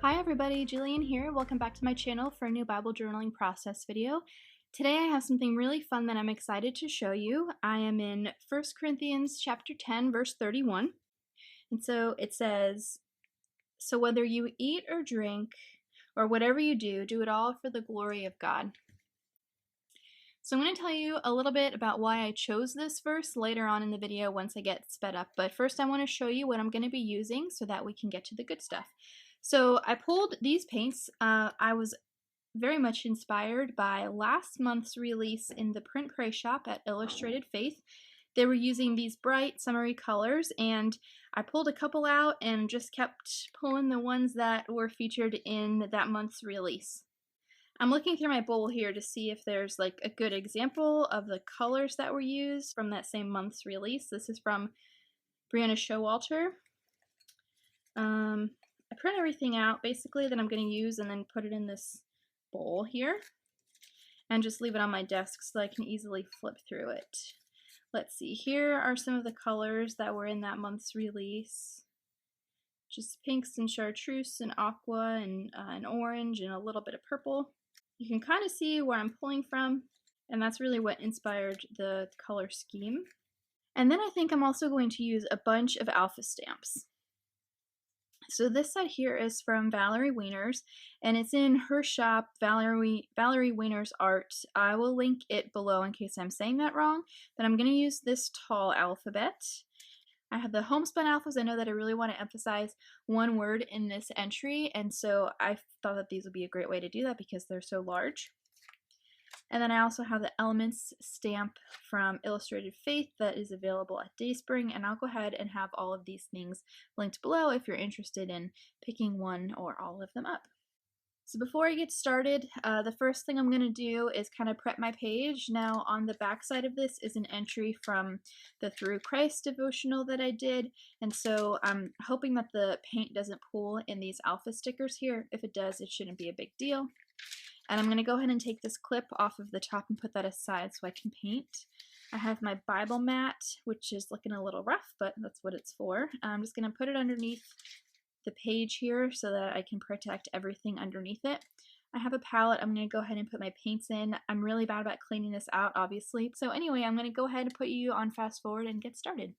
Hi everybody, Jillian here. Welcome back to my channel for a new Bible journaling process video. Today I have something really fun that I'm excited to show you. I am in 1 Corinthians chapter 10 verse 31. And so it says, "So whether you eat or drink or whatever you do, do it all for the glory of God." So I'm going to tell you a little bit about why I chose this verse later on in the video once I get sped up. But first I want to show you what I'm going to be using so that we can get to the good stuff. So I pulled these paints. I was very much inspired by last month's release in the Print Pray shop at Illustrated Faith. They were using these bright summery colors, and I pulled a couple out and just kept pulling the ones that were featured in that month's release. I'm looking through my bowl here to see if there's like a good example of the colors that were used from that same month's release. This is from Brianna Showalter. I print everything out basically that I'm going to use and then put it in this bowl here and just leave it on my desk so I can easily flip through it. Let's see, here are some of the colors that were in that month's release. Just pinks and chartreuse and aqua and orange and a little bit of purple. You can kind of see where I'm pulling from, and that's really what inspired the color scheme. And then I think I'm also going to use a bunch of alpha stamps. So this set here is from Valerie Wieners, and it's in her shop, Valerie Wieners Art. I will link it below in case I'm saying that wrong, but I'm going to use this tall alphabet. I have the homespun alphas. I know that I really want to emphasize one word in this entry, and so I thought that these would be a great way to do that because they're so large. And then I also have the Elements stamp from Illustrated Faith that is available at Dayspring, and I'll go ahead and have all of these things linked below if you're interested in picking one or all of them up. So before I get started, the first thing I'm going to do is kind of prep my page. Now on the back side of this is an entry from the Through Christ devotional that I did, and so I'm hoping that the paint doesn't pool in these alpha stickers here. If it does, it shouldn't be a big deal. And I'm going to go ahead and take this clip off of the top and put that aside so I can paint. I have my Bible mat, which is looking a little rough, but that's what it's for. I'm just going to put it underneath the page here so that I can protect everything underneath it. I have a palette. I'm going to go ahead and put my paints in. I'm really bad about cleaning this out, obviously. So anyway, I'm going to go ahead and put you on fast forward and get started.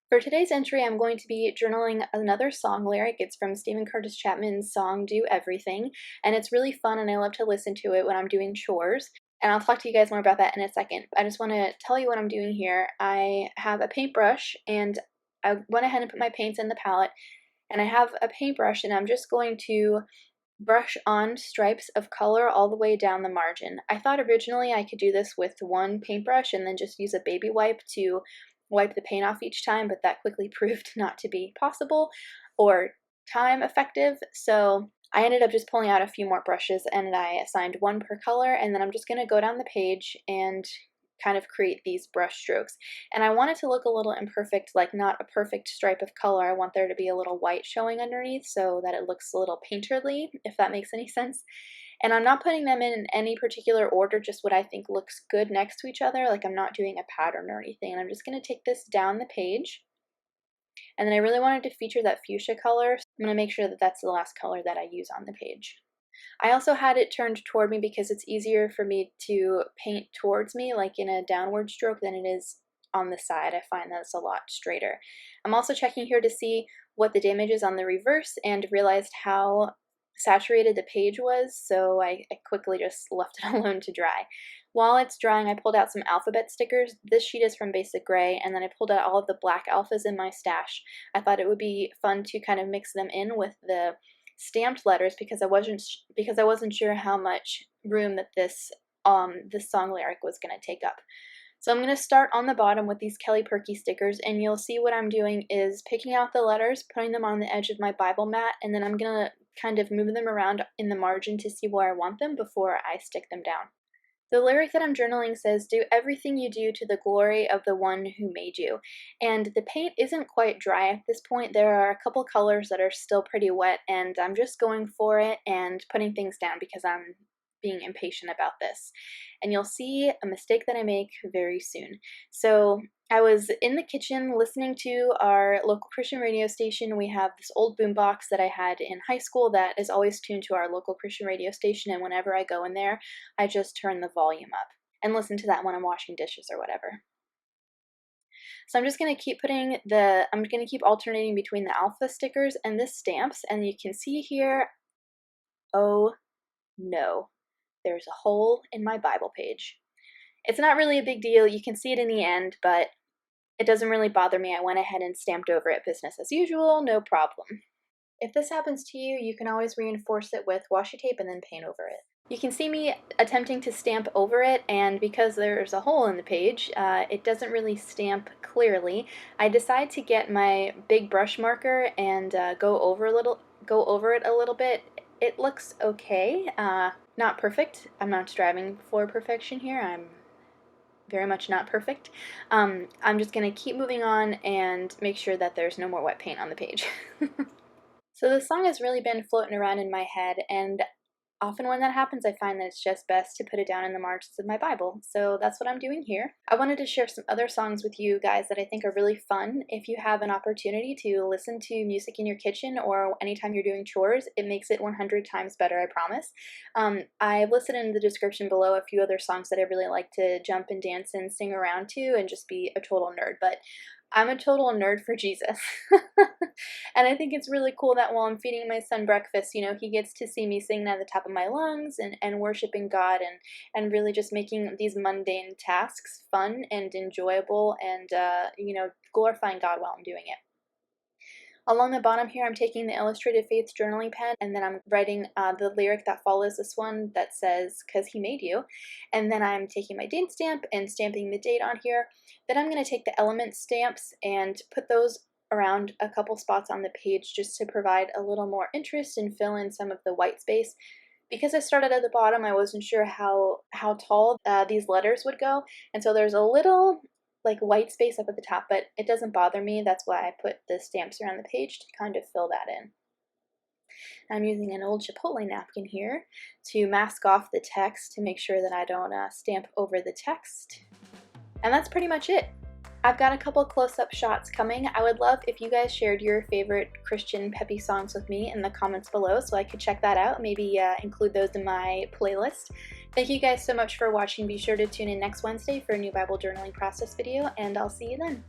For today's entry, I'm going to be journaling another song lyric. It's from Steven Curtis Chapman's song, Do Everything, and it's really fun and I love to listen to it when I'm doing chores. And I'll talk to you guys more about that in a second. I just want to tell you what I'm doing here. I have a paintbrush, and I went ahead and put my paints in the palette, and I have a paintbrush, and I'm just going to brush on stripes of color all the way down the margin. I thought originally I could do this with one paintbrush and then just use a baby wipe to wipe the paint off each time, but that quickly proved not to be possible or time effective, so I ended up just pulling out a few more brushes and I assigned one per color, and then I'm just going to go down the page and kind of create these brush strokes. And I want it to look a little imperfect, like not a perfect stripe of color. I want there to be a little white showing underneath so that it looks a little painterly, if that makes any sense. And I'm not putting them in any particular order, just what I think looks good next to each other. Like I'm not doing a pattern or anything. And I'm just going to take this down the page. And then I really wanted to feature that fuchsia color. So I'm going to make sure that that's the last color that I use on the page. I also had it turned toward me because it's easier for me to paint towards me, like in a downward stroke, than it is on the side. I find that it's a lot straighter. I'm also checking here to see what the damage is on the reverse and realized how saturated the page was, so I quickly just left it alone to dry. While it's drying, I pulled out some alphabet stickers. This sheet is from Basic Gray, and then I pulled out all of the black alphas in my stash. I thought it would be fun to kind of mix them in with the stamped letters because I wasn't sure how much room that this song lyric was going to take up. So I'm going to start on the bottom with these Kelly Purkey stickers, and you'll see what I'm doing is picking out the letters, putting them on the edge of my Bible mat, and then I'm going to kind of move them around in the margin to see where I want them before I stick them down. The lyric that I'm journaling says, "Do everything you do to the glory of the one who made you." And the paint isn't quite dry at this point. There are a couple colors that are still pretty wet, and I'm just going for it and putting things down because I'm being impatient about this. And you'll see a mistake that I make very soon. So I was in the kitchen listening to our local Christian radio station. We have this old boombox that I had in high school that is always tuned to our local Christian radio station, and whenever I go in there, I just turn the volume up and listen to that when I'm washing dishes or whatever. So I'm just going to keep I'm going to keep alternating between the alpha stickers and this stamps, and you can see here, oh no, there's a hole in my Bible page. It's not really a big deal, you can see it in the end, but it doesn't really bother me. I went ahead and stamped over it business as usual, no problem. If this happens to you, you can always reinforce it with washi tape and then paint over it. You can see me attempting to stamp over it, and because there's a hole in the page, it doesn't really stamp clearly. I decide to get my big brush marker and go over it a little bit. It looks okay, not perfect. I'm not striving for perfection here. I'm very much not perfect. I'm just going to keep moving on and make sure that there's no more wet paint on the page. So this song has really been floating around in my head, and often when that happens, I find that it's just best to put it down in the margins of my Bible. So that's what I'm doing here. I wanted to share some other songs with you guys that I think are really fun. If you have an opportunity to listen to music in your kitchen or anytime you're doing chores, it makes it 100 times better, I promise. I've listed in the description below a few other songs that I really like to jump and dance and sing around to and just be a total nerd. But I'm a total nerd for Jesus. And I think it's really cool that while I'm feeding my son breakfast, you know, he gets to see me singing at the top of my lungs and worshiping God and really just making these mundane tasks fun and enjoyable and, you know, glorifying God while I'm doing it. Along the bottom here, I'm taking the Illustrated Faith journaling pen, and then I'm writing the lyric that follows this one that says, "'Cause he made you." And then I'm taking my date stamp and stamping the date on here. Then I'm going to take the element stamps and put those around a couple spots on the page just to provide a little more interest and fill in some of the white space. Because I started at the bottom, I wasn't sure how tall these letters would go, and so there's a little like white space up at the top, but it doesn't bother me. That's why I put the stamps around the page to kind of fill that in. I'm using an old Chipotle napkin here to mask off the text to make sure that I don't stamp over the text. And that's pretty much it. I've got a couple close-up shots coming. I would love if you guys shared your favorite Christian peppy songs with me in the comments below so I could check that out, maybe include those in my playlist. Thank you guys so much for watching. Be sure to tune in next Wednesday for a new Bible journaling process video, and I'll see you then.